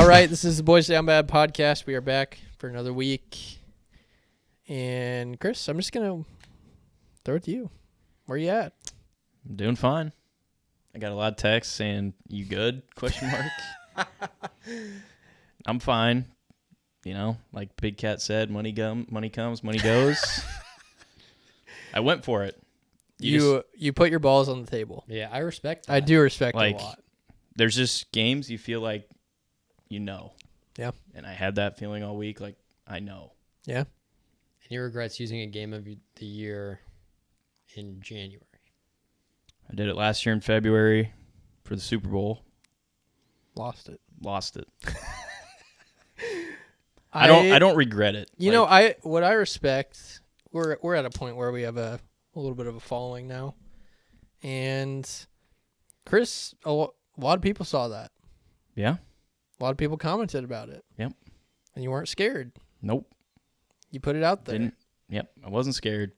All right, this is the Boys Down Bad podcast. We are back for another week. And Chris, I'm just going to throw it to you. Where you at? I'm doing fine. I got a lot of texts saying, "You good?" Question mark. I'm fine. You know, like Big Cat said, money comes, money goes. I went for it. You put your balls on the table. Yeah, I respect that. I do respect it Like, a lot. there's just games you feel like you know. Yeah. And I had that feeling all week, like I know. Yeah. Any regrets using a game of the year in January? I did it last year in February for the Super Bowl. Lost it. Lost it. I don't regret it. You know, what I respect, we're at a point where we have a little bit of a following now. And Chris, a lot of people saw that. Yeah. A lot of people commented about it. Yep. And you weren't scared. Nope. You put it out there. Yep. I wasn't scared.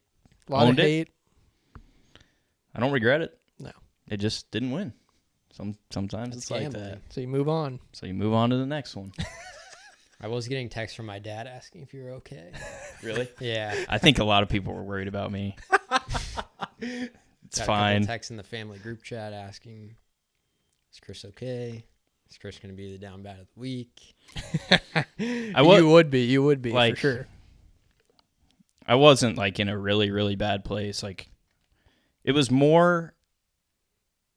A lot of hate. I don't regret it. No. It just didn't win. Sometimes it's like that. So you move on. So you move on to the next one. I was getting texts from my dad asking if you were okay. Really? Yeah. I think a lot of people were worried about me. It's fine. Texts in the family group chat asking, "Is Chris okay? Is Chris going to be the down bad of the week?" You would be like, for sure. I wasn't like in a really, really bad place. Like, it was more,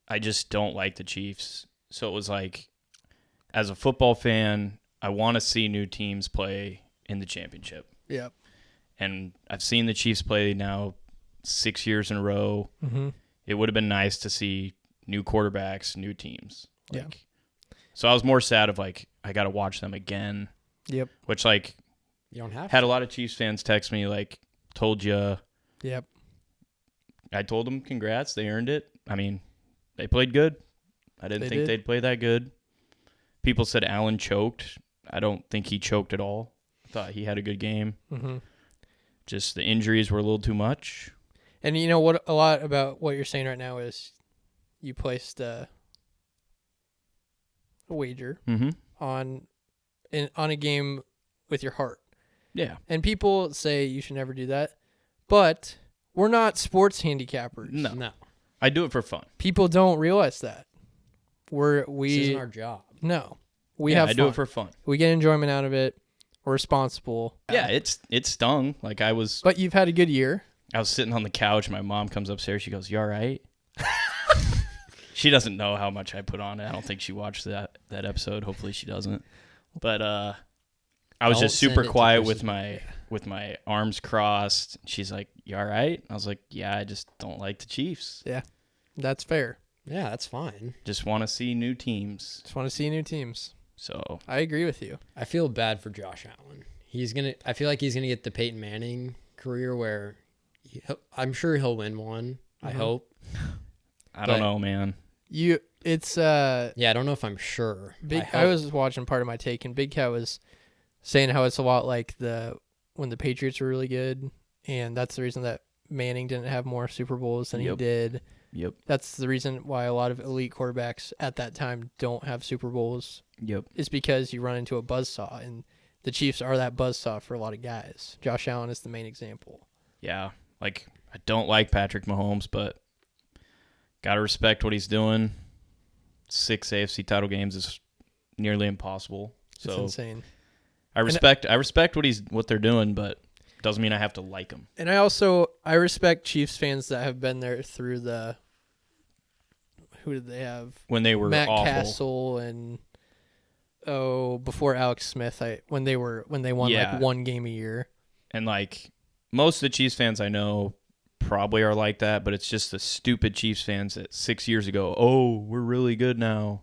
I just don't like the Chiefs. So it was like, as a football fan, I want to see new teams play in the championship. Yep. And I've seen the Chiefs play now 6 years in a row. Mm-hmm. It would have been nice to see new quarterbacks, new teams. Yeah. So I was more sad of like, I got to watch them again. Yep. Which like, You don't have had a lot of Chiefs fans text me like, told you. Yep. I told them congrats, they earned it. I mean, they played good. I didn't think they'd play that good. People said Allen choked. I don't think he choked at all. I thought he had a good game. Mm-hmm. Just the injuries were a little too much. And you know what? A lot about what you're saying right now is you placed a wager Mm-hmm. on a game with your heart. Yeah. And people say you should never do that, but we're not sports handicappers. No. I do it for fun. People don't realize that. This isn't our job. No. We have fun. I do it for fun. We get enjoyment out of it. We're responsible. Yeah, it stung. Like But you've had a good year. I was sitting on the couch. My mom comes upstairs. She goes, "You all right?" She doesn't know how much I put on it. I don't think she watched that episode. Hopefully she doesn't. But I was just super quiet with my arms crossed. She's like, "You all right?" I was like, "Yeah, I just don't like the Chiefs. Yeah, that's fair. Yeah, that's fine. Just want to see new teams." Just want to see new teams. So I agree with you. I feel bad for Josh Allen. I feel like he's gonna get the Peyton Manning career where I'm sure he'll win one. I hope. I don't know, man. Yeah, I don't know if I'm sure. I was watching part of my take, and Big Cat was saying how it's a lot like when the Patriots were really good, and that's the reason that Manning didn't have more Super Bowls than he did. Yep. That's the reason why a lot of elite quarterbacks at that time don't have Super Bowls. Yep. Is because you run into a buzzsaw, and the Chiefs are that buzzsaw for a lot of guys. Josh Allen is the main example. Yeah. Like, I don't like Patrick Mahomes, but gotta respect what he's doing. 6 AFC title games is nearly impossible. So It's insane. I respect what they're doing, but doesn't mean I have to like them. And I respect Chiefs fans that have been there through who did they have? When they were Matt awful. Castle and before Alex Smith, when they won like one game a year. And like most of the Chiefs fans I know probably are like that, but it's just the stupid Chiefs fans that 6 years ago, "Oh, we're really good now."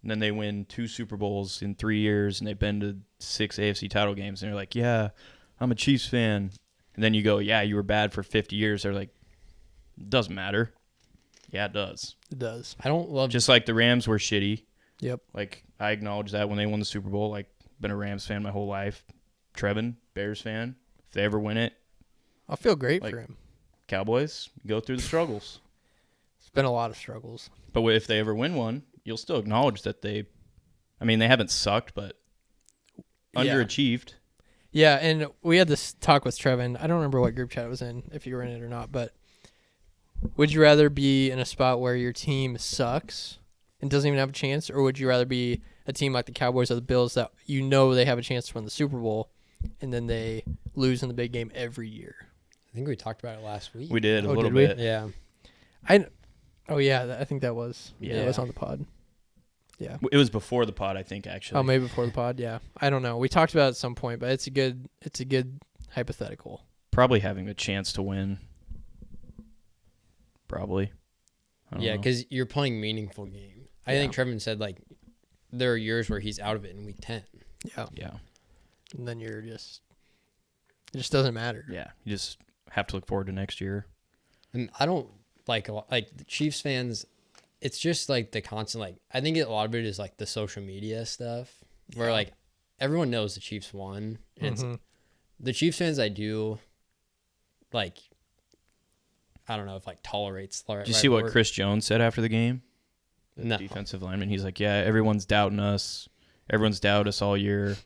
And then they win 2 Super Bowls in 3 years, and they've been to 6 AFC title games, and they're like, "Yeah, I'm a Chiefs fan." And then you go, "Yeah, you were bad for 50 years." They're like, "Doesn't matter." Yeah, it does. It does. I don't love Just like the Rams were shitty. Yep. Like, I acknowledge that when they won the Super Bowl. Like, been a Rams fan my whole life. Trevin, Bears fan. If they ever win it, I feel great Like- for him. Cowboys, go through the struggles. It's been a lot of struggles. But if they ever win one, you'll still acknowledge that I mean, they haven't sucked, but underachieved. Yeah, and we had this talk with Trevin. I don't remember what group chat it was in, if you were in it or not, but would you rather be in a spot where your team sucks and doesn't even have a chance, or would you rather be a team like the Cowboys or the Bills that they have a chance to win the Super Bowl, and then they lose in the big game every year? I think we talked about it last week. We did a little did we? bit. Yeah. I think that was. Yeah, it was on the pod. Yeah. It was before the pod, I think, actually. Oh, maybe before the pod. Yeah, I don't know. We talked about it at some point, but it's a good hypothetical. Probably having the chance to win. Probably. Yeah, because you're playing meaningful games. I think Trevin said, like, there are years where he's out of it in week 10. Yeah. Yeah. And then it just doesn't matter. Yeah. You just have to look forward to next year. And I don't like the Chiefs fans. It's just like the constant, like, I think a lot of it is like the social media stuff where like everyone knows the Chiefs won. And it's, the Chiefs fans I do like, I don't know if like tolerates. Did you see what Chris Jones said after the game? No. Defensive lineman. He's like, yeah, everyone's doubting us. Everyone's doubted us all year.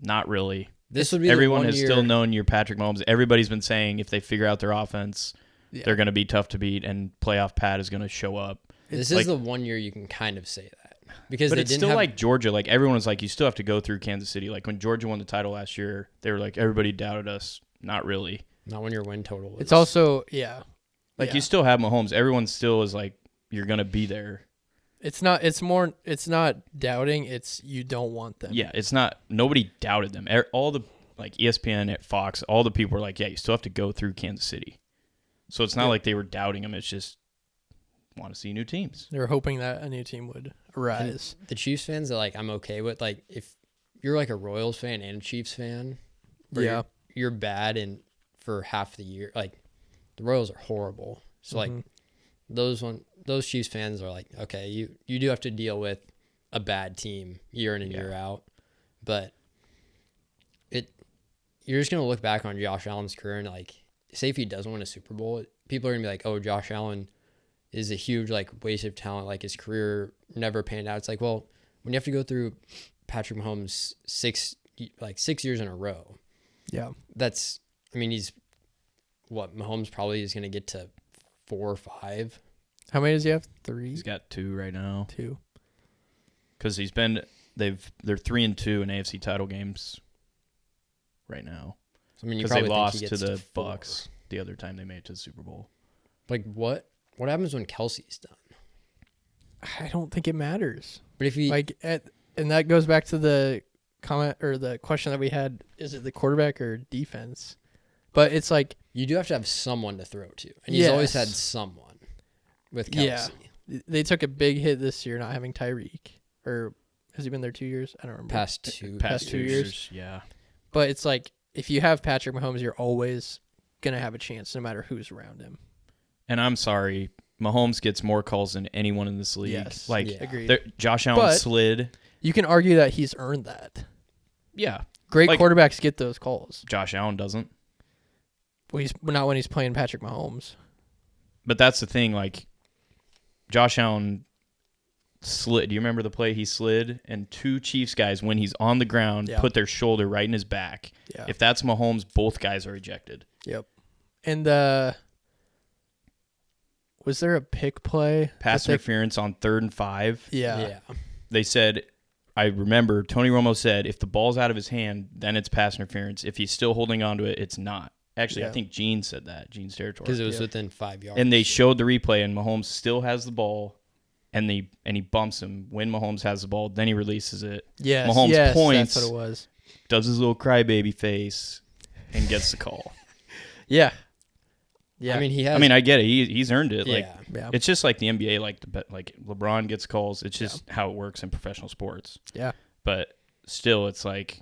Not really. This would be everyone has still known you're Patrick Mahomes. Everybody's been saying if they figure out their offense, they're going to be tough to beat, and playoff Pat is going to show up. This is the 1 year you can kind of say that because but it's still like Georgia. Like everyone was like, you still have to go through Kansas City. Like when Georgia won the title last year, they were like, everybody doubted us. Not really. Not when your win total was. It's also you still have Mahomes. Everyone still is like, you're going to be there. It's not doubting. It's you don't want them. Yeah, it's not. Nobody doubted them. All the like ESPN at Fox, all the people were like, yeah, you still have to go through Kansas City. So it's not like they were doubting them. It's just want to see new teams. They were hoping that a new team would arise. And the Chiefs fans are like, I'm okay with like if you're like a Royals fan and a Chiefs fan, you're bad and for half the year. Like the Royals are horrible. So like those Chiefs fans are like, okay, you do have to deal with a bad team year in and year out, but you're just gonna look back on Josh Allen's career and like, say if he doesn't win a Super Bowl, people are gonna be like, oh, Josh Allen is a huge like waste of talent. Like his career never panned out. It's like, well, when you have to go through Patrick Mahomes 6 years in a row, that's. I mean, Mahomes probably is gonna get to 4 or 5. How many does he have? 3. He's got 2 right now. 2. Because they're 3-2 in AFC title games right now. I mean, because they lost to the Bucs the other time they made it to the Super Bowl. Like what happens when Kelsey's done? I don't think it matters. But if he and that goes back to the comment or the question that we had: is it the quarterback or defense? But it's like you do have to have someone to throw to, and he's always had someone with Kelsey. Yeah, they took a big hit this year not having Tyreek. Or has he been there 2 years? I don't remember. Past 2 years. Yeah. But it's like if you have Patrick Mahomes, you're always gonna have a chance, no matter who's around him. And I'm sorry, Mahomes gets more calls than anyone in this league. Yes, agreed. Josh Allen slid. You can argue that he's earned that. Yeah, great quarterbacks get those calls. Josh Allen doesn't. Well, he's not when he's playing Patrick Mahomes. But that's the thing. Like Josh Allen slid. Do you remember the play he slid? And 2 Chiefs guys, when he's on the ground, put their shoulder right in his back. Yeah. If that's Mahomes, both guys are ejected. Yep. And was there a pick play? Pass interference on 3rd and 5. Yeah. They said, I remember Tony Romo said, if the ball's out of his hand, then it's pass interference. If he's still holding on to it, it's not. Actually, I think Gene said that. Gene's territory. Because it was within 5 yards. And they showed the replay, and Mahomes still has the ball. And he bumps him when Mahomes has the ball. Then he releases it. Yes, Mahomes points. That's what it was. Does his little crybaby face, and gets the call. Yeah. I mean, he has. I mean, I get it. He's earned it. Yeah. It's just like the NBA. Like LeBron gets calls. It's just how it works in professional sports. Yeah. But still, it's like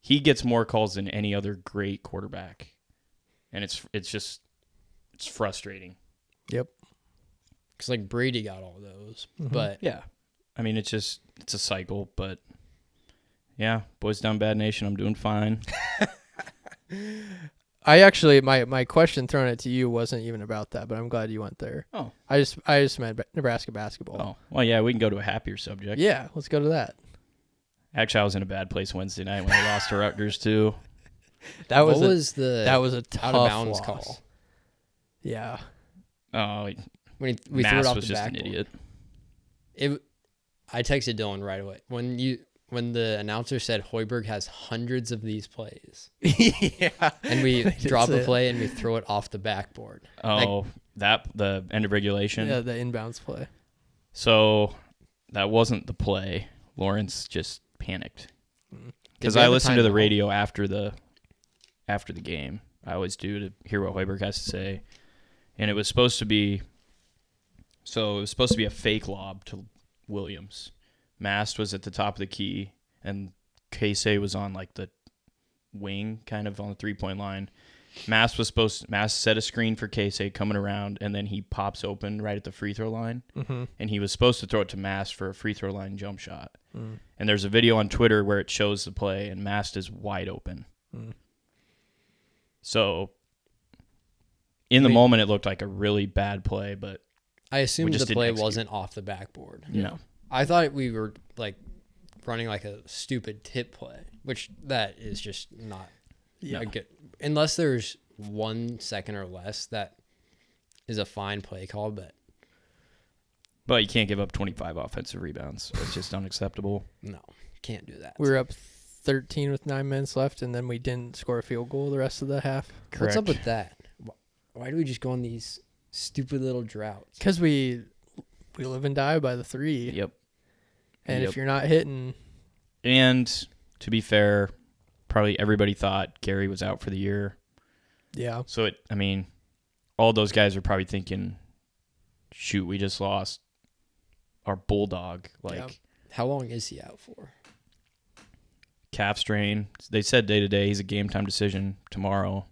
he gets more calls than any other great quarterback, and it's frustrating. Yep. Because like Brady got all those, but yeah, I mean it's a cycle, but yeah, boys down bad nation. I'm doing fine. I actually my question thrown it to you wasn't even about that, but I'm glad you went there. Oh. I just meant Nebraska basketball. Oh, well, yeah, we can go to a happier subject. Yeah, let's go to that. Actually, I was in a bad place Wednesday night when I lost to Rutgers too. That was what was the that was a tough out of bounds loss. call? Oh, When we threw it Mass off was the just an backboard. idiot. I texted Dylan right away when the announcer said Hoiberg has hundreds of these plays, Yeah. and we They did drop say a it. play and we throw it off the backboard. Oh, the end of regulation. Yeah, the inbounds play. So that wasn't the play. Lawrence just panicked because we I have a listened to the timeout? radio after the game. I always do to hear what Hoiberg has to say, and it was supposed to be a fake lob to Williams. Mast was at the top of the key, and Casey was on like the wing, kind of on the 3-point line. Mast set a screen for Casey coming around, and then he pops open right at the free throw line, and he was supposed to throw it to Mast for a free throw line jump shot. And there's a video on Twitter where it shows the play, and Mast is wide open. So in the moment, it looked like a really bad play, but I assumed just the didn't play execute. wasn't off the backboard. no. I thought we were like running like a stupid tip play, which that is just not a good. Unless there's 1 second or less, that is a fine play call. But you can't give up 25 offensive rebounds. It's just unacceptable. No, can't do that. We were up 13 with 9 minutes left, and then we didn't score a field goal the rest of the half. What's up with that? Why do we just go on these stupid little droughts? Because we live and die by the three. Yep. And Yep. if you're not hitting, And to be fair, probably everybody thought Gary was out for the year. yeah. So, all those guys are probably thinking, shoot, we just lost our bulldog. Like, Yep. How long is he out for? calf strain. They said day to day. He's a game time decision tomorrow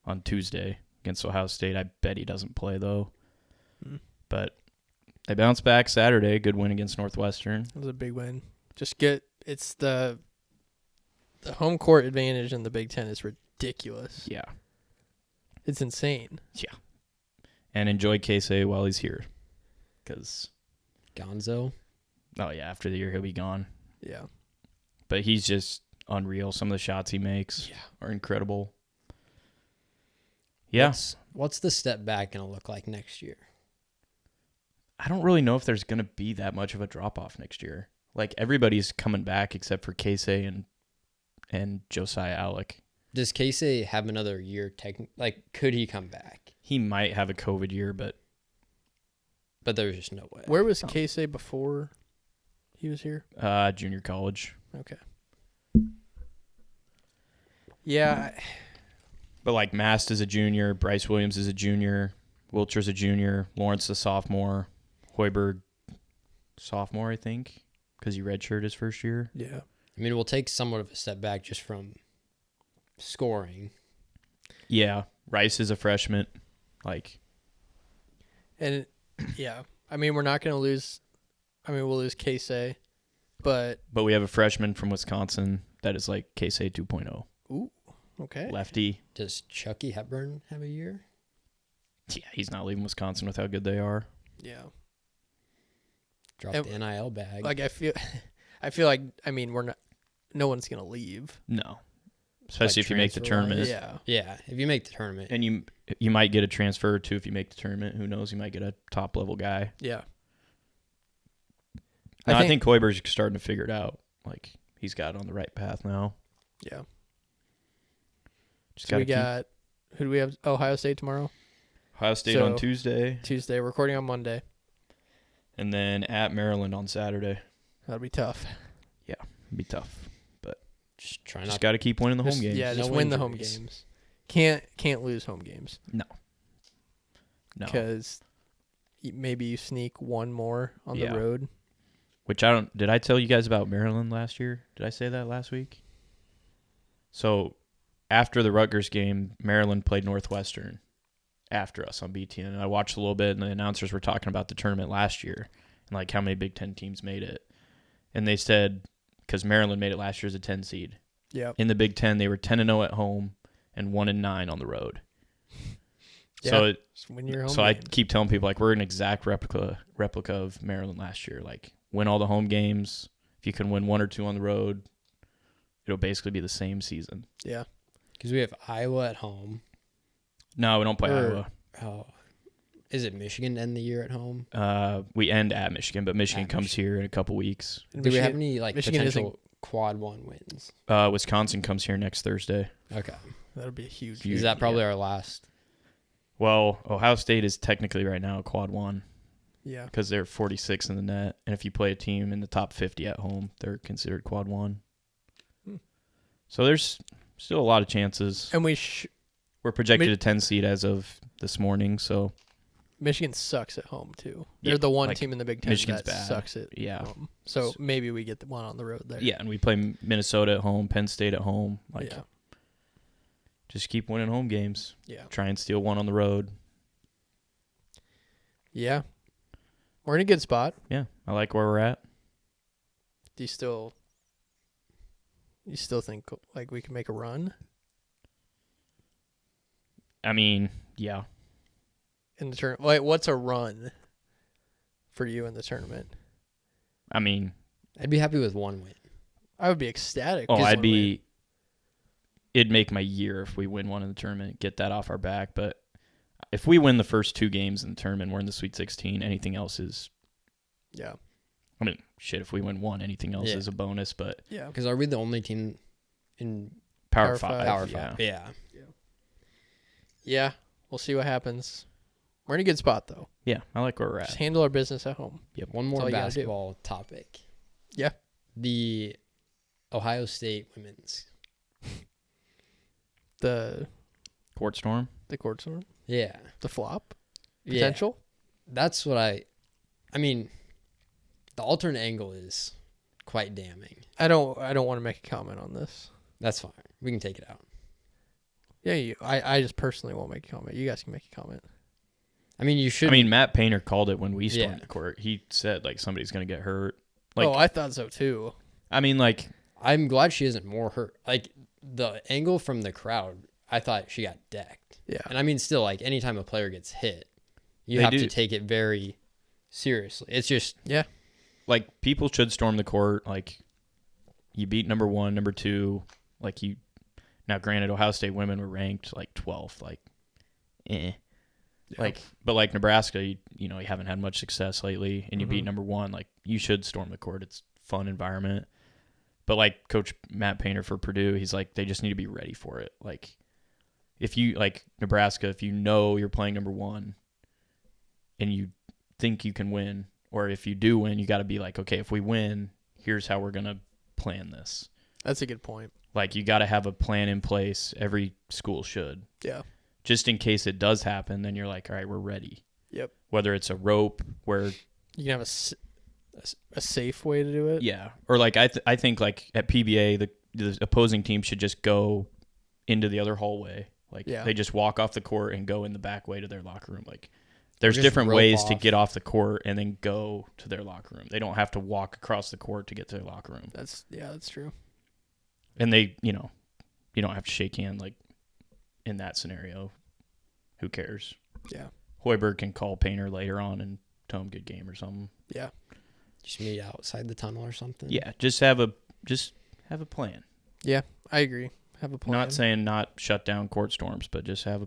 on Tuesday against Ohio State. I bet he doesn't play, though. But they bounced back Saturday. Good win against Northwestern. It was a big win. It's the home court advantage in the Big Ten is ridiculous. Yeah. It's insane. And enjoy Casey while he's here. Because, Gonzo. after the year, he'll be gone. Yeah. But he's just unreal. Some of the shots he makes are incredible. Yeah. What's the step back going to look like next year? I don't really know if there's going to be that much of a drop-off next year. Like, everybody's coming back except for Casey and Josiah Alec. Does Casey have another year? Could he come back? He might have a COVID year, but But there's just no way. Where was Casey before he was here? junior college. Okay. Yeah. But, like, Mast is a junior. Bryce Williams is a junior. Wilcher's a junior. Lawrence a sophomore. Hoiberg, sophomore, I think, because he redshirted his first year. Yeah. I mean, we'll take somewhat of a step back just from scoring. Yeah. Rice is a freshman. Like, And, yeah. I mean, we're not going to lose. I mean, we'll lose Casey, but. but we have a freshman from Wisconsin that is like Casey 2.0. Ooh. Okay. Lefty. Does Chucky Hepburn have a year? Yeah, he's not leaving Wisconsin with how good they are. Yeah. Drop And- the NIL bag. Like, I feel like, I mean, we're not. No one's going to leave. No. Especially Like if you make the transfer-wise? tournament. Yeah. Yeah, if you make the tournament. And you might get a transfer or two if you make the tournament. Who knows? You might get a top level guy. Yeah. No, I think Hoiberg's starting to figure it out. Like, he's got on the right path now. Yeah. Just So we gotta got, who do we have? Ohio State tomorrow? Ohio State so- on Tuesday, Tuesday. Recording on Monday. and then at Maryland on Saturday. That'll be tough. It'd be tough. Just try Just not got to keep winning the home games. Yeah, just No win the home injuries. games. Can't lose home games No. because maybe you sneak one more on Yeah. the road. Which I don't. Did I tell you guys about Maryland last year? Did I say that last week? So after the Rutgers game, Maryland played Northwestern after us on BTN. And I watched a little bit, and the announcers were talking about the tournament last year and like how many Big Ten teams made it. And they said because Maryland made it last year as a 10 seed. Yeah. In the Big Ten, they were 10-0 at home and 1-9 on the road. Yeah, just win your home I games. keep telling people, like, we're an exact replica of Maryland last year. Like, win all the home games. If you can win 1 or 2 on the road, it'll basically be the same season. Yeah. Because we have Iowa at home. No, we don't play Iowa. Oh, is it Michigan to end the year at home? We end at Michigan, but Michigan comes here in a couple weeks. And Do we have any like Michigan potential quad 1 wins? Wisconsin comes here next Thursday. Okay. That'll be a huge. Is that probably our last? Well, Ohio State is technically right now a quad 1 Yeah. because they're 46 in the net, and if you play a team in the top 50 at home, they're considered quad 1. So there's still a lot of chances. And We're projected a 10 seed as of this morning, so Michigan sucks at home too. Yeah, They're the one like, team in the Big Ten Michigan's that bad. sucks at home. So maybe we get the one on the road there. yeah, and we play Minnesota at home, Penn State at home. Like, yeah. just keep winning home games. Yeah. Try and steal one on the road. Yeah. We're in a good spot. Yeah, I like where we're at. Do you still think like we can make a run I mean, yeah. in the tournament? Like, what's a run for you in the tournament? I mean, I'd be happy with 1 win. I would be ecstatic. oh, with I'd one be. win. It'd make my year if we win one in the tournament, get that off our back. But if we win the first 2 games in the tournament, we're in the Sweet 16. Anything else is, Yeah. I mean, shit. If we win one, anything else Yeah. is a bonus. But Yeah. Because are we the only team in Power Power Five, Power yeah. 5? Yeah. Yeah. We'll see what happens. We're in a good spot though. Yeah, I like where we're Just at. handle our business at home. One That's more all you gotta do. basketball topic. Yeah. The Ohio State women's. The Court storm. court storm, Yeah. the flop Yeah. potential. That's what I mean, the alternate angle is quite damning. I don't want to make a comment on this. That's fine. We can take it out. Yeah, I just personally won't make a comment. You guys can make a comment. I mean, you should. I mean, Matt Painter called it when we stormed Yeah. the court. He said, like, somebody's going to get hurt. Like, I thought so too. I mean, like, I'm glad she isn't more hurt. Like, the angle from the crowd, I thought she got decked. Yeah. And I mean, still, like, anytime a player gets hit, you They have do. to take it very seriously. It's just, Yeah. like, people should storm the court. Like, you beat number 1, number 2. Like, you. Now, granted, Ohio State women were ranked, like, 12th. Like, Yeah. Like, but like Nebraska, you haven't had much success lately, and you beat Mhm. number 1. Like, you should storm the court. It's a fun environment. But like Coach Matt Painter for Purdue, he's like, they just need to be ready for it. Like, if you like Nebraska, if you know you're playing number 1, and you think you can win, or if you do win, you got to be like, okay, if we win, here's how we're gonna plan this. That's a good point. Like, you got to have a plan in place. Every school should. Yeah. Just in case it does happen, then you're like, all right, we're ready. Yep. Whether it's a rope where, You can have a safe way to do it. yeah, or like I think like at PBA, the opposing team should just go into the other hallway. Like, Yeah. they just walk off the court and go in the back way to their locker room. Like, there's Just different rope ways to off. get off the court and then go to their locker room. They don't have to walk across the court to get to their locker room. That's true. And they, you don't have to shake hand like in that scenario. Who cares? Yeah. Hoiberg can call Painter later on and tell him good game or something. Yeah. just meet outside the tunnel or something. Yeah, just have a plan. Yeah. I agree. Have a plan. Not saying not shut down court storms, but just have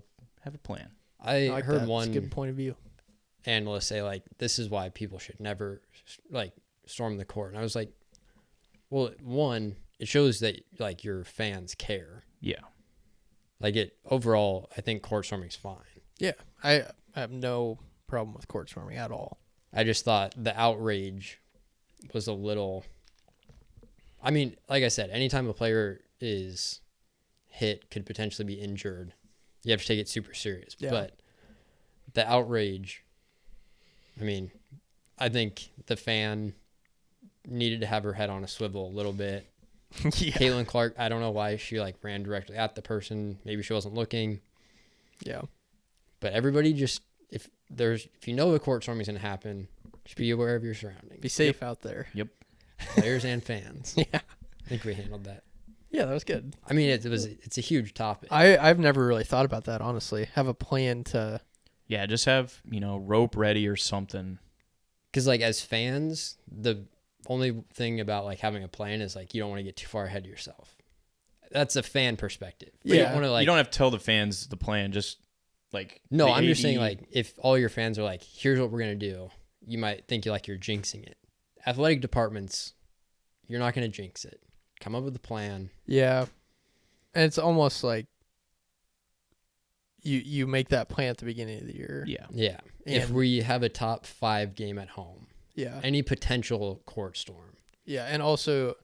a plan. I like heard that. That's one a good point of view. analyst say, like, this is why people should never, like, storm the court. And I was like, well, one, it shows that, like, your fans care. Yeah. Like, overall, I think court storming's fine. Yeah. I have no problem with court storming at all. I just thought the outrage was a little. I mean, like I said, anytime a player is hit, could potentially be injured, you have to take it super serious. Yeah. But the outrage, I mean, I think the fan needed to have her head on a swivel a little bit. Yeah. Caitlin Clark, I don't know why she like ran directly at the person. Maybe she wasn't looking. Yeah. But everybody just if you know the court storming is gonna happen, just be aware of your surroundings. Be safe out there. Players and fans. Yeah. I think we handled that. Yeah, that was good. I mean, it's a huge topic. I've never really thought about that, honestly. Have a plan to. Yeah, just have, rope ready or something. Because, like, as fans, the only thing about, like, having a plan is, like, you don't want to get too far ahead of yourself. That's a fan perspective. But Yeah. You don't want to, like... You don't have to tell the fans the plan, just, like... No, the I'm just AD saying, like, if all your fans are like, here's what we're going to do, you might think you're jinxing it. Athletic departments, you're not going to jinx it. Come up with a plan. Yeah. And it's almost like you make that plan at the beginning of the year. Yeah. Yeah. If And- we have a top 5 game at home, Yeah. any potential court storm. Yeah. And also,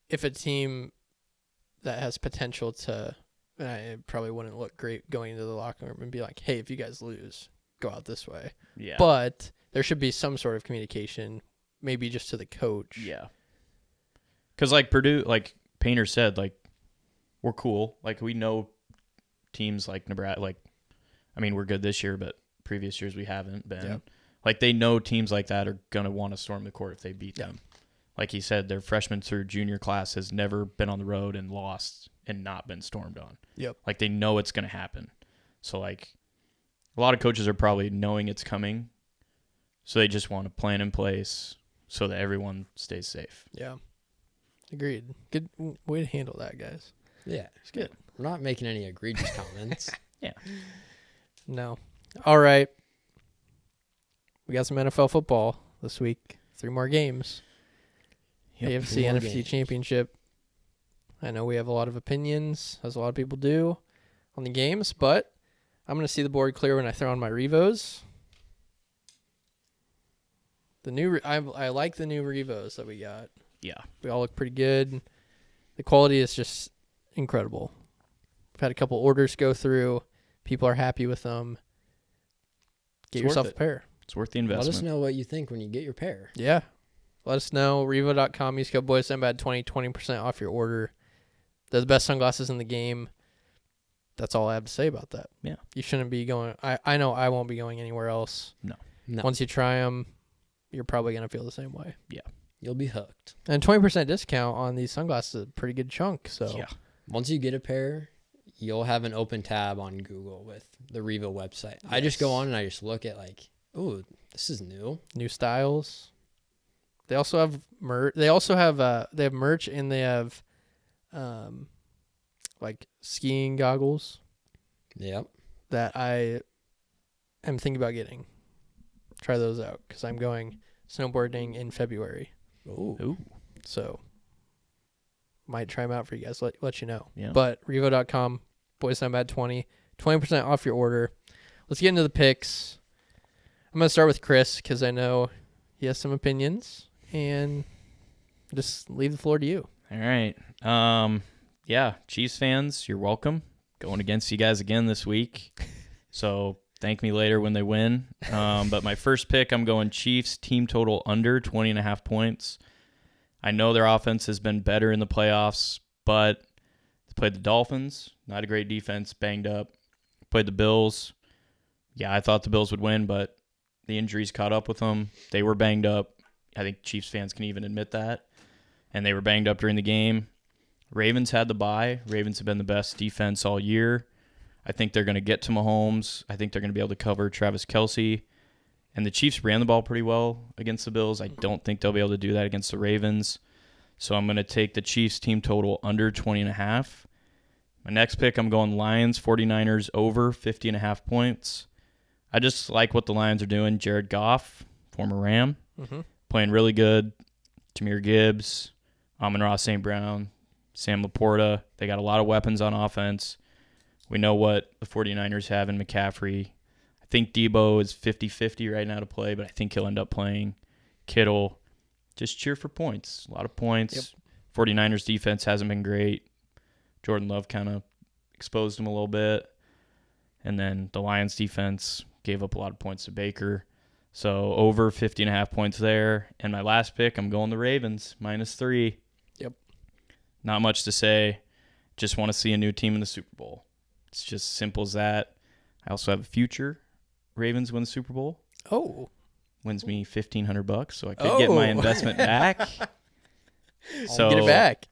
if a team that has potential to, it probably wouldn't look great going into the locker room and be like, hey, if you guys lose, go out this way. Yeah. But there should be some sort of communication, maybe just to the coach. Yeah. Because, like, Purdue, like Painter said, like, we're cool. Like, we know teams like Nebraska, like, I mean, we're good this year, but previous years we haven't been. Yep. Like, they know teams like that are going to want to storm the court if they beat them. Like he said, their freshman through junior class has never been on the road and lost and not been stormed on. Yep. Like, they know it's going to happen. So, like, a lot of coaches are probably knowing it's coming, so they just want a plan in place so that everyone stays safe. Yeah. Agreed. Good way to handle that, guys. Yeah. It's good. We're not making any egregious comments. Yeah. No. All right. We got some NFL football this week. 3 more games. Yep. AFC, 3 more NFC games. Championship. I know we have a lot of opinions, as a lot of people do, on the games, but I'm going to see the board clear when I throw on my Revos. I like the new Revos that we got. Yeah. They all look pretty good. The quality is just incredible. We've had a couple orders go through. People are happy with them. Get It's worth yourself a it. pair. It's worth the Let investment. us know what you think when you get your pair. Yeah. Let us know. Revo.com. Use code BOYSMBAD 20% off your order. They're the best sunglasses in the game. That's all I have to say about that. Yeah. You shouldn't be going. I know I won't be going anywhere else. No. Once you try them, you're probably going to feel the same way. You'll be hooked. And 20% discount on these sunglasses is a pretty good chunk. So Yeah. Once you get a pair, you'll have an open tab on Google with the Revo website. I just go on and I just look at like, oh, this is new. new styles. They also have merch. They also have they have merch and they have like skiing goggles Yep. that I am thinking about getting. Try those out because I'm going snowboarding in February. Ooh. So might try them out for you guys. Let you know. Yeah. But Revo.com, BoysNoutBad 20% off your order. Let's get into the picks. I'm gonna start with Chris because I know he has some opinions, and just leave the floor to you. All right. Yeah, Chiefs fans, you're welcome. Going against you guys again this week. So thank me later when they win. But my first pick, I'm going Chiefs team total under 20.5 points. I know their offense has been better in the playoffs, but they played the Dolphins, not a great defense, banged up. Played the Bills. Yeah, I thought the Bills would win, but the injuries caught up with them. They were banged up. I think Chiefs fans can even admit that. And they were banged up during the game. Ravens had the bye. Ravens have been the best defense all year. I think they're going to get to Mahomes. I think they're going to be able to cover Travis Kelce. And the Chiefs ran the ball pretty well against the Bills. I don't think they'll be able to do that against the Ravens. So I'm going to take the Chiefs team total under 20.5. My next pick, I'm going Lions 49ers over 50.5 points. I just like what the Lions are doing. Jared Goff, former Ram, playing really good. Jahmyr Gibbs, Amon-Ra St. Brown, Sam Laporta. They got a lot of weapons on offense. We know what the 49ers have in McCaffrey. I think Debo is 50-50 right now to play, but I think he'll end up playing. Kittle, just cheer for points. A lot of points. Yep. 49ers defense hasn't been great. Jordan Love kind of exposed him a little bit. And then the Lions defense gave up a lot of points to Baker. So over 50.5 points there. And my last pick, I'm going the Ravens, -3. Yep. Not much to say. Just want to see a new team in the Super Bowl. It's just simple as that. I also have a future. Ravens win the Super Bowl. Oh. Wins me $1,500, so I could get my investment back. So get it back.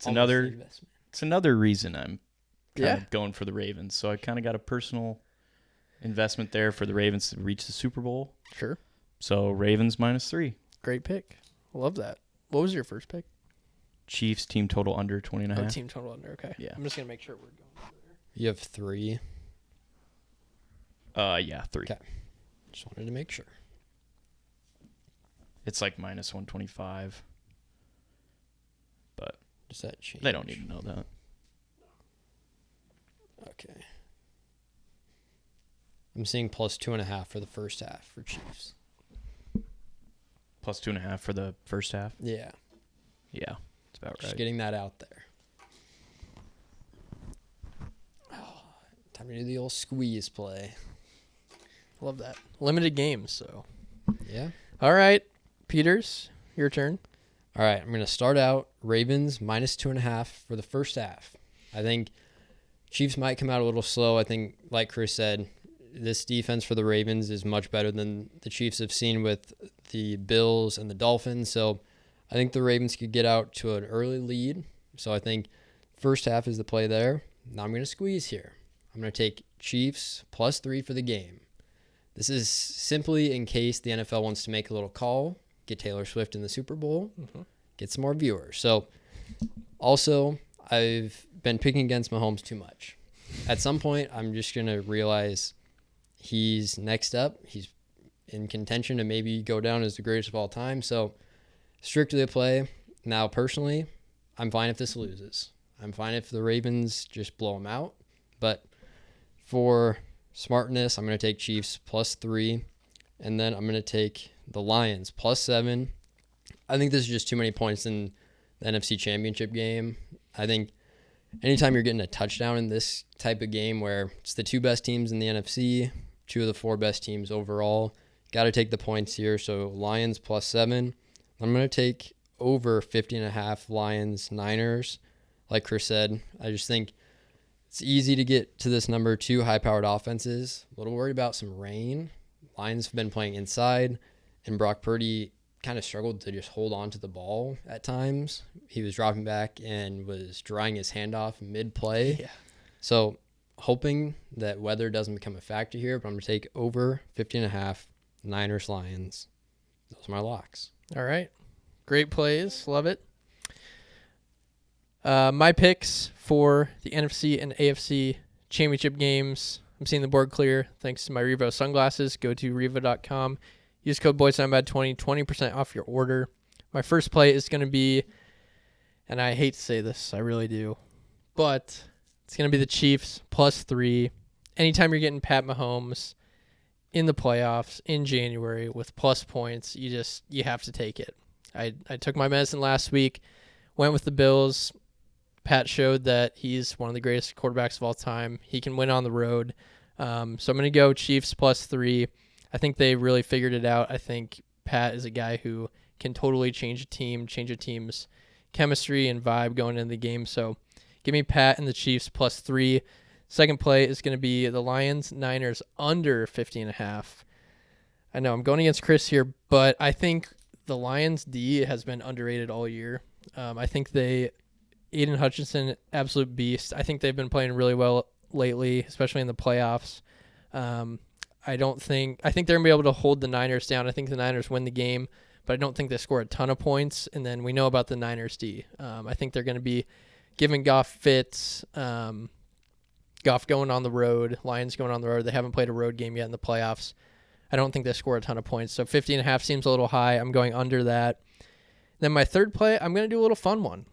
It's another reason I'm kind Yeah. of going for the Ravens. So I kind of got a personal investment there for the Ravens to reach the Super Bowl. Sure. So Ravens -3. Great pick. Love that. What was your first pick? Chiefs team total under 20.5. Oh, team total under. Okay. Yeah. I'm just going to make sure we're going there. You have 3. Yeah, 3. Okay. Just wanted to make sure. It's like -125. But Does that change? they don't need to know that. Okay. I'm seeing +2.5 for the first half for Chiefs. +2.5 for the first half. Yeah. Yeah, that's about Just right. getting that out there. Oh, time to do the old squeeze play. Love that. Limited games, so. Yeah. All right. Peters, your turn. All right. I'm going to start out Ravens -2.5 for the first half. I think Chiefs might come out a little slow. I think, like Chris said, this defense for the Ravens is much better than the Chiefs have seen with the Bills and the Dolphins. So I think the Ravens could get out to an early lead. So I think first half is the play there. Now I'm going to squeeze here. I'm going to take Chiefs +3 for the game. This is simply in case the NFL wants to make a little call, get Taylor Swift in the Super Bowl, get some more viewers. So also, I've been picking against Mahomes too much. At some point, I'm just going to realize he's next up. He's in contention to maybe go down as the greatest of all time. So strictly a play. Now, personally, I'm fine if this loses. I'm fine if the Ravens just blow them out. But for smartness, I'm going to take Chiefs +3. And then I'm going to take the Lions +7. I think this is just too many points in the NFC Championship game. I think anytime you're getting a touchdown in this type of game where it's the 2 best teams in the NFC, 2 of the 4 best teams overall, got to take the points here. So Lions +7. I'm going to take over 50.5 Lions Niners. Like Chris said, I just think it's easy to get to this number. 2 high-powered offenses. A little worried about some rain. Lions have been playing inside, and Brock Purdy kind of struggled to just hold on to the ball at times. He was dropping back and was drying his hand off mid-play. Yeah. So hoping that weather doesn't become a factor here, but I'm going to take over 50.5 Niners Lions. Those are my locks. All right. Great plays. Love it. My picks for the NFC and AFC championship games. I'm seeing the board clear thanks to my Revo sunglasses. Go to revo.com. Use code BOYSOundBAD20, 20% off your order. My first play is going to be, and I hate to say this, I really do, but it's going to be the Chiefs +3. Anytime you're getting Pat Mahomes in the playoffs in January with plus points, you have to take it. I took my medicine last week, went with the Bills. Pat showed that he's one of the greatest quarterbacks of all time. He can win on the road. So I'm going to go Chiefs +3. I think they really figured it out. I think Pat is a guy who can totally change a team, change a team's chemistry and vibe going into the game. So give me Pat and the Chiefs +3. Second play is going to be the Lions Niners under 50.5. I know I'm going against Chris here, but I think the Lions D has been underrated all year. I think Aiden Hutchinson, absolute beast. I think they've been playing really well lately, especially in the playoffs. I think they're going to be able to hold the Niners down. I think the Niners win the game, but I don't think they score a ton of points. And then we know about the Niners D. I think they're going to be giving Goff fits. Goff going on the road, Lions going on the road. They haven't played a road game yet in the playoffs. I don't think they score a ton of points. So 50.5 seems a little high. I'm going under that. Then my third play, I'm going to do a little fun one.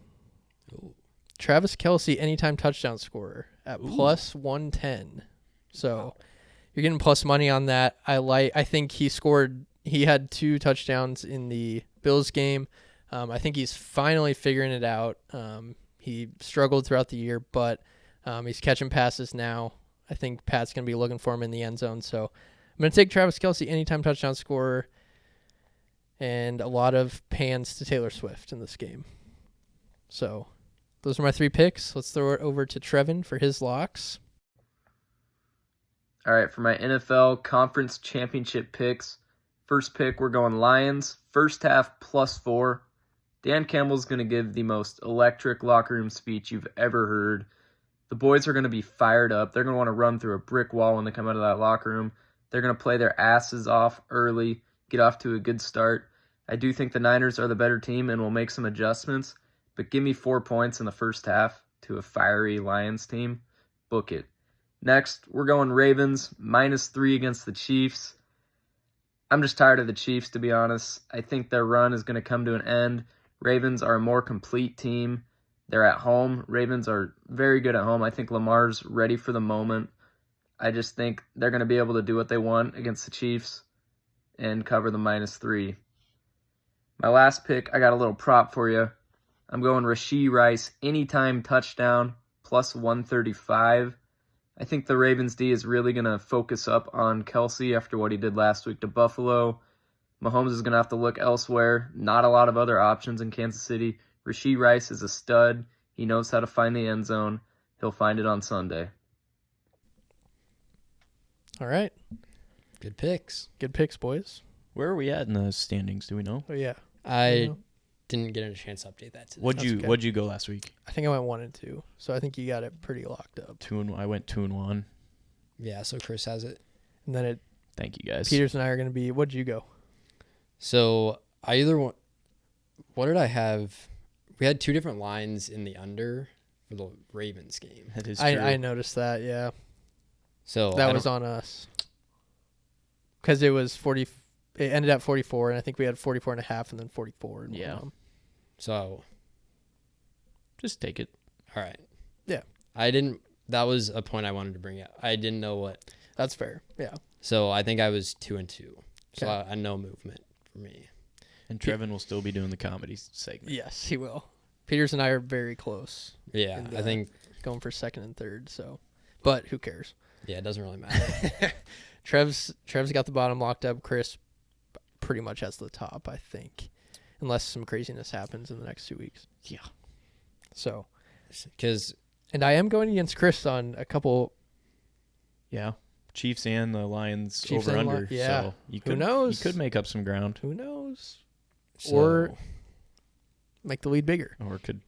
Ooh. Travis Kelce, anytime touchdown scorer at +110. So you're getting plus money on that. I think he had 2 touchdowns in the Bills game. I think he's finally figuring it out. He struggled throughout the year, but he's catching passes now. I think Pat's going to be looking for him in the end zone. So I'm going to take Travis Kelce, anytime touchdown scorer, and a lot of pans to Taylor Swift in this game. So those are my 3 picks. Let's throw it over to Trevin for his locks. All right, for my NFL Conference Championship picks, first pick, we're going Lions. First half +4. Dan Campbell's going to give the most electric locker room speech you've ever heard. The boys are going to be fired up. They're going to want to run through a brick wall when they come out of that locker room. They're going to play their asses off early, get off to a good start. I do think the Niners are the better team and will make some adjustments, but give me 4 points in the first half to a fiery Lions team. Book it. Next, we're going Ravens, -3 against the Chiefs. I'm just tired of the Chiefs, to be honest. I think their run is going to come to an end. Ravens are a more complete team. They're at home. Ravens are very good at home. I think Lamar's ready for the moment. I just think they're going to be able to do what they want against the Chiefs and cover the -3. My last pick, I got a little prop for you. I'm going Rashee Rice, anytime touchdown, +135. I think the Ravens D is really going to focus up on Kelsey after what he did last week to Buffalo. Mahomes is going to have to look elsewhere. Not a lot of other options in Kansas City. Rashee Rice is a stud. He knows how to find the end zone. He'll find it on Sunday. All right. Good picks. Good picks, boys. Where are we at in the standings? Do we know? Oh, yeah. I didn't get a chance to update that today. What'd you go last week? I think I went 1-2, so I think you got it pretty locked up. I went 2-1. Yeah, so Chris has it. And then Thank you guys. Peters and I are going to be, what'd you go? So I either want, what did I have? We had 2 different lines in the under for the Ravens game. That is true. I noticed that, yeah. So That was on us. Because it was 40, it ended at 44, and I think we had 44.5 and then 44. And Yeah. whatnot. So, Just take it. all right. Yeah. That was a point I wanted to bring up. I didn't know what. That's fair, yeah. So I think I was 2-2. So Okay. I no movement for me. And Trevin will still be doing the comedy segment. Yes, he will. Peters and I are very close, Yeah, And, I think, going for second and third, so. But who cares? yeah, it doesn't really matter. Trev's got the bottom locked up. Chris pretty much has the top, I think, unless some craziness happens in the next 2 weeks. Yeah. So, Because, and I am going against Chris on a couple. Yeah. Chiefs and the Lions Chiefs over and under. yeah. So you Who could, knows? You could make up some ground. Who knows? so, Or make the lead bigger. Or could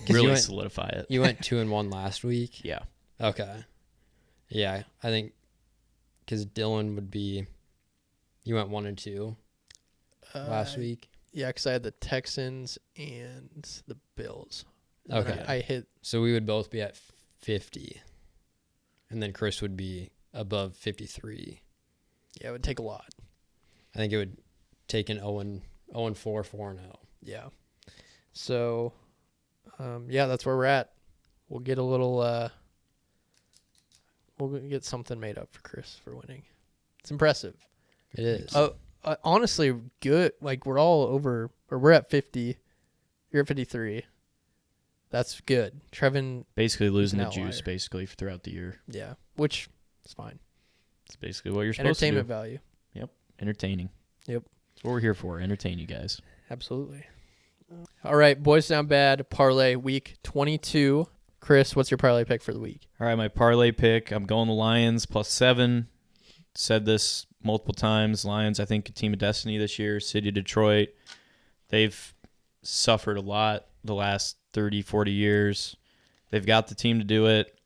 you really went- solidify it. you went 2-1 last week. Yeah. Okay. Yeah, I think because Dylan would be, you went 1-2 last week. Yeah, because I had the Texans and the Bills. And then Okay. I hit. So we would both be at 50. And then Chris would be above 53. Yeah, it would take a lot. I think it would take an 0-4, 4-0. Yeah. So, yeah, that's where we're at. We'll get a little. We'll get something made up for Chris for winning. It's impressive. It is. Oh, honestly, good. Like we're all over, or we're at 50. You're at 53. That's good. Trevin, Basically losing an the juice outlier. basically throughout the year. yeah, which is fine. It's basically what you're supposed to do. Entertainment value. Entertaining. Yep. That's what we're here for. Entertain you guys. Absolutely. All right, boys down bad parlay week 22. Chris, what's your parlay pick for the week? All right, my parlay pick. I'm going the Lions +7. Said this multiple times. Lions, I think, a team of destiny this year. City of Detroit. They've suffered a lot the last 30, 40 years. They've got the team to do it.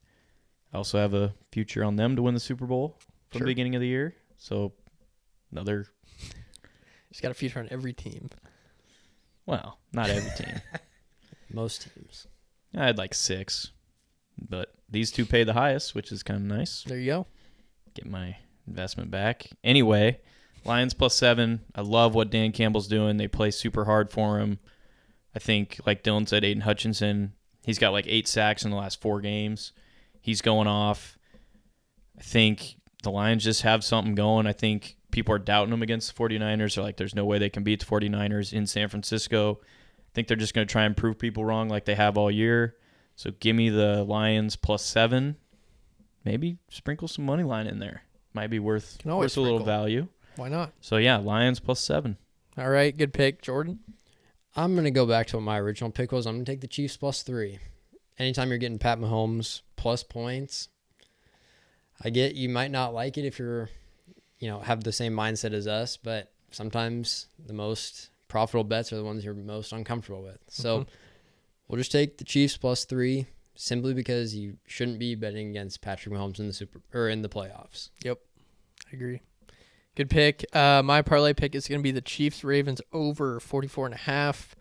I also have a future on them to win the Super Bowl from Sure. the beginning of the year. So another, He's got a future on every team. well, not every team. Most teams. I had like 6. But these two pay the highest, which is kind of nice. There you go. Get my investment back. Anyway, Lions +7. I love what Dan Campbell's doing. They play super hard for him. I think, like Dylan said, Aiden Hutchinson, he's got like 8 sacks in the last 4 games. He's going off. I think the Lions just have something going. I think people are doubting them against the 49ers. They're like, there's no way they can beat the 49ers in San Francisco. I think they're just going to try and prove people wrong like they have all year. So give me the Lions +7. Maybe sprinkle some money line in there. Might be worth Can always a little sprinkle. value. Why not? So yeah, Lions +7. All right, good pick, Jordan. I'm going to go back to what my original pick was. I'm going to take the Chiefs +3. Anytime you're getting Pat Mahomes plus points, I get you might not like it if you're, have the same mindset as us, but sometimes the most profitable bets are the ones you're most uncomfortable with. So Mm-hmm. we'll just take the Chiefs +3 simply because you shouldn't be betting against Patrick Mahomes in the playoffs. Yep, I agree. Good pick. My parlay pick is going to be the Chiefs Ravens over 44.5.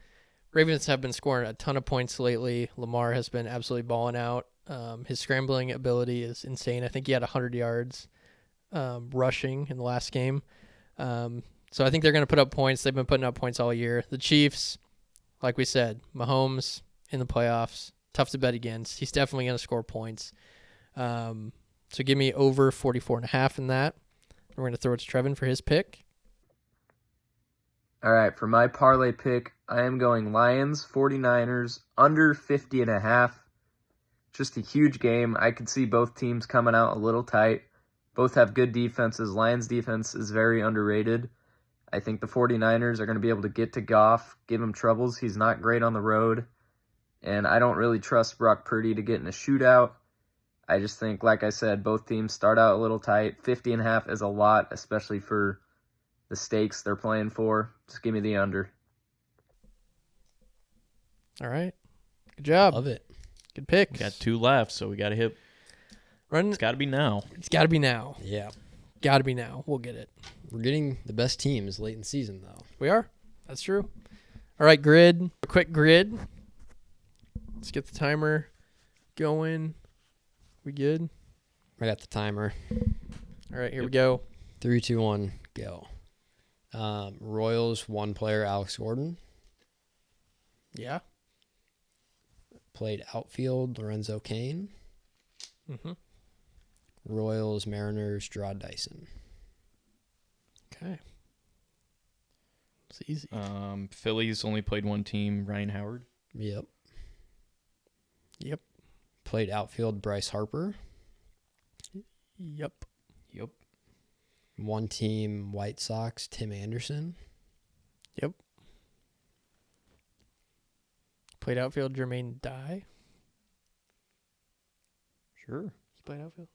Ravens have been scoring a ton of points lately. Lamar has been absolutely balling out. His scrambling ability is insane. I think he had 100 yards rushing in the last game. So I think they're going to put up points. They've been putting up points all year. The Chiefs, like we said, Mahomes in the playoffs, tough to bet against. He's definitely going to score points. So give me over 44.5 in that. We're going to throw it to Trevin for his pick. All right, for my parlay pick, I am going Lions 49ers under 50.5. Just a huge game. I could see both teams coming out a little tight. Both have good defenses. Lions defense is very underrated. I think the 49ers are going to be able to get to Goff, give him troubles. He's not great on the road. And I don't really trust Brock Purdy to get in a shootout. I just think, like I said, both teams start out a little tight. 50.5 is a lot, especially for the stakes they're playing for. Just give me the under. All right. Good job. Love it. Good pick. We got 2 left, so we got to hit. Run. It's got to be now. It's got to be now. Yeah. Got to be now. We'll get it. We're getting the best teams late in season, though. We are. That's true. All right, grid. A quick grid. Let's get the timer going. We good? I got the timer. All right, here we go. 3, 2, 1, go. Royals, 1 player, Alex Gordon. Yeah. Played outfield, Lorenzo Cain. Mm-hmm. Royals, Mariners, Gerard Dyson. Okay. It's easy. Phillies only played 1 team, Ryan Howard. Yep. Yep. Played outfield, Bryce Harper. Yep. 1 team, White Sox, Tim Anderson. Yep. Played outfield, Jermaine Dye. Sure. He played outfield?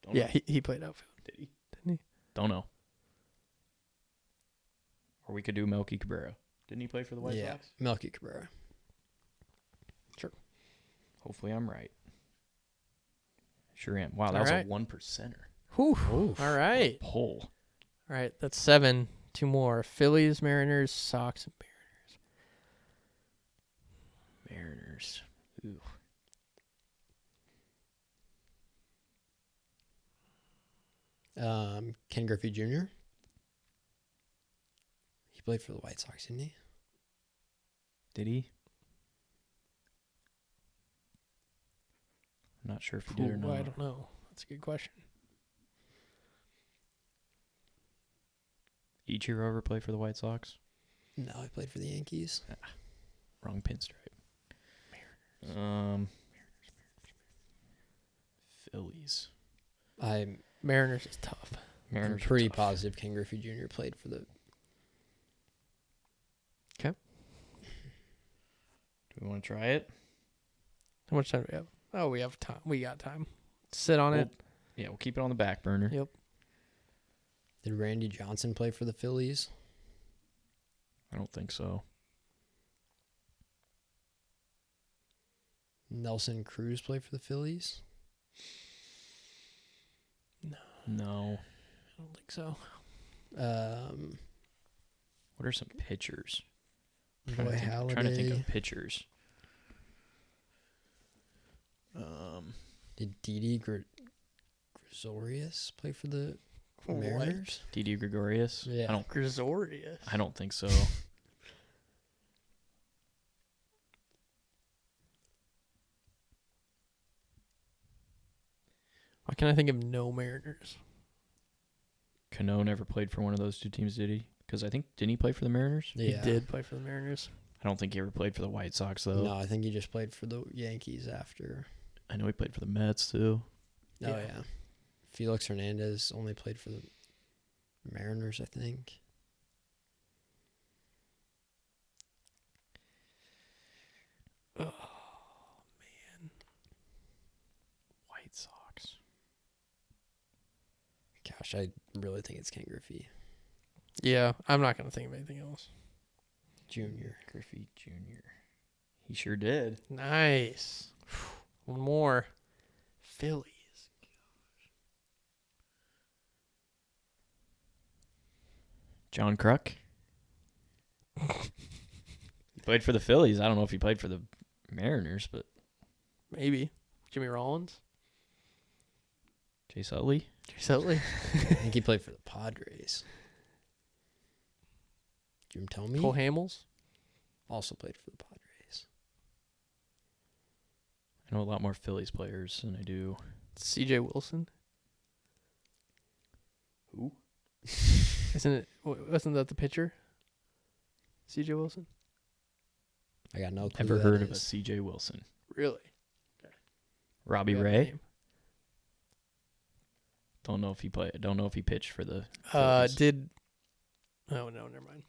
Don't Yeah, know. he played outfield. Did he? Didn't he? Don't know. Or we could do Melky Cabrera. Didn't he play for the White Sox? Melky Cabrera. Hopefully I'm right. Sure am. Wow, that All was right. a 1%er. Whew. Oof. All right. Pull. All right, that's 7. 2 more. Phillies, Mariners, Sox, and Mariners. Ooh. Ken Griffey Jr. He played for the White Sox, didn't he? Did he? I'm not sure if he did or Ooh, not. I don't know. That's a good question. Ichiro ever play for the White Sox? No, he played for the Yankees. Wrong pinstripe. Phillies. I'm Mariners is tough. Mariners are pretty tough. positive Ken Griffey Jr. played for the. Do we want to try it? How much time do we have? Oh, we have time. We got time. Sit on it. Yeah, we'll keep it on the back burner. Yep. Did Randy Johnson play for the Phillies? I don't think so. Nelson Cruz play for the Phillies? No. I don't think so. What are some pitchers? Roy Trying to think Halladay. of pitchers. Did Didi Gregorius play for the Mariners? Didi Gregorius? Yeah. Gregorius. I don't think so. Why can I think of no Mariners? Cano never played for one of those 2 teams, did he? Because I think, didn't he play for the Mariners? Yeah. He did play for the Mariners. I don't think he ever played for the White Sox, though. No, I think he just played for the Yankees after. I know he played for the Mets, too. Oh, yeah. Felix Hernandez only played for the Mariners, I think. Oh, man. White Sox. Gosh, I really think it's Ken Griffey. Yeah, I'm not going to think of anything else. Jr. Griffey Jr. He sure did. Nice. One more. Phillies. John Kruk. He played for the Phillies. I don't know if he played for the Mariners, but Maybe. Jimmy Rollins. Chase Utley. Chase Utley. I think he played for the Padres. Jim Tomey Cole Hamels. also played for the Padres. I know a lot more Phillies players than I do. C.J. Wilson. Who? Wasn't that the pitcher? C.J. Wilson. I got no clue. Never who that heard of a is. C.J. Wilson. Really? Robbie Forgot the Ray. name. Don't know if he played. Don't know if he pitched for the. Oh, Phillies. no, never mind.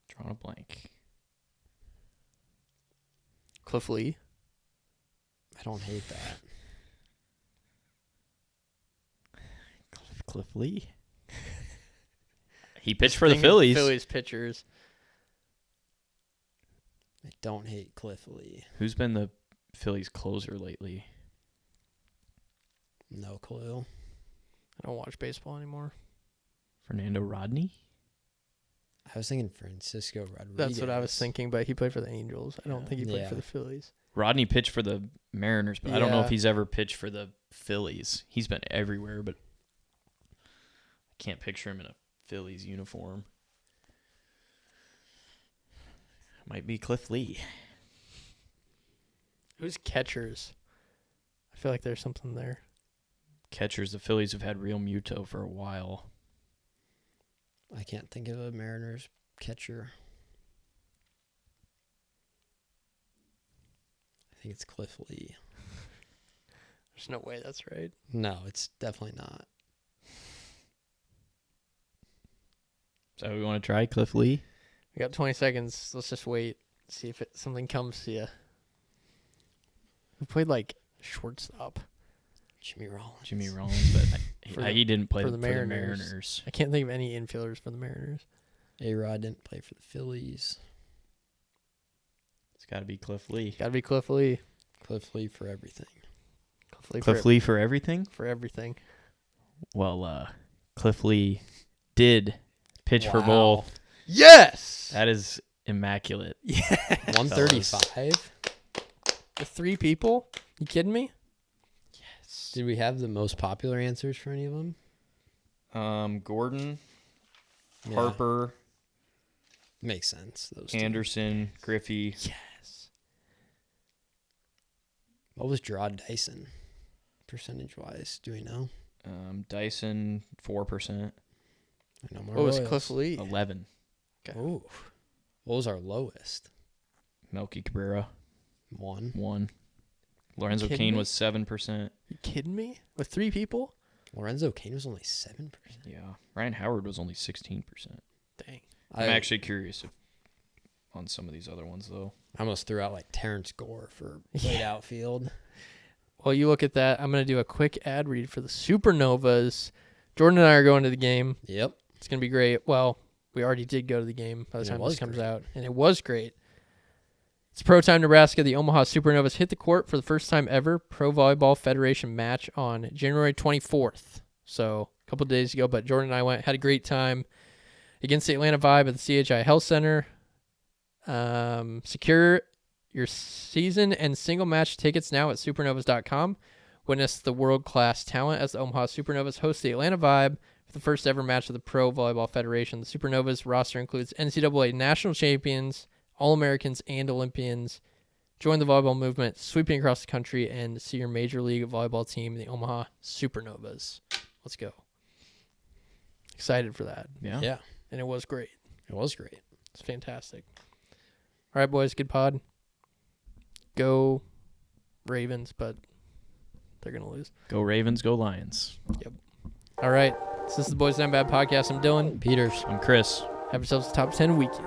Drawing a blank. Cliff Lee. I don't hate that. Cliff Lee. He pitched for the Thinking Phillies. Phillies pitchers. I don't hate Cliff Lee. Who's been the Phillies closer lately? No clue. I don't watch baseball anymore. Fernando Rodney. I was thinking Francisco Rodriguez. That's what I was thinking, but he played for the Angels. I don't think he played Yeah. for the Phillies. Rodney pitched for the Mariners, but I don't know Yeah. if he's ever pitched for the Phillies. He's been everywhere, but I can't picture him in a Phillies uniform. Might be Cliff Lee. Who's catchers? I feel like there's something there. Catchers, the Phillies have had Real Muto for a while. I can't think of a Mariners catcher. I think it's Cliff Lee. There's no way that's right. No, it's definitely not. So we want to try Cliff Lee? We got 20 seconds. Let's just wait. See if something comes to you. Who played like shortstop? Jimmy Rollins. Jimmy Rollins, but For he didn't play for for the the Mariners. Mariners. I can't think of any infielders for the Mariners. A-Rod didn't play for the Phillies. It's got to be Cliff Lee. Got to be Cliff Lee. Cliff Lee for everything. Cliff Lee for everything? for everything. Well, Cliff Lee did pitch for Wow. both. Yes. That is immaculate. Yeah. 135? The 3 people? You kidding me? Did we have the most popular answers for any of them? Gordon, Yeah. Harper, Makes sense. Those two. Anderson, Griffey. Yes. What was Gerard Dyson, percentage-wise? Do we know? Dyson 4%, I know more What was Royals. Cliff Lee? 11. Ooh. What was our lowest? Melky Cabrera 1. 1. Lorenzo Kidding Cain me? was 7%. You kidding me? With 3 people? Lorenzo Cain was only 7%. Yeah, Ryan Howard was only 16%. Dang. I'm actually curious on some of these other ones though. I almost threw out like Terrence Gore for played outfield. Well, you look at that. I'm going to do a quick ad read for the Supernovas. Jordan and I are going to the game. Yep. It's going to be great. Well, we already did go to the game by the And it time was this comes great. out, and it was great. It's Pro Time Nebraska. The Omaha Supernovas hit the court for the first time ever. Pro Volleyball Federation match on January 24th. So a couple days ago, but Jordan and I went, had a great time against the Atlanta Vibe at the CHI Health Center. Secure your season and single match tickets now at supernovas.com. Witness the world-class talent as the Omaha Supernovas host the Atlanta Vibe for the first ever match of the Pro Volleyball Federation. The Supernovas roster includes NCAA national champions, All-Americans, and Olympians. Join the volleyball movement sweeping across the country and see your Major League Volleyball team, the Omaha Supernovas. Let's go. Excited for that. Yeah. Yeah. And it was great. It was great. It's fantastic. All right, boys. Good pod. Go Ravens, but they're going to lose. Go Ravens, go Lions. All right. This is the Boys Down Bad podcast. I'm Dylan. Peters. I'm Chris. Have yourselves a top 10 weekend.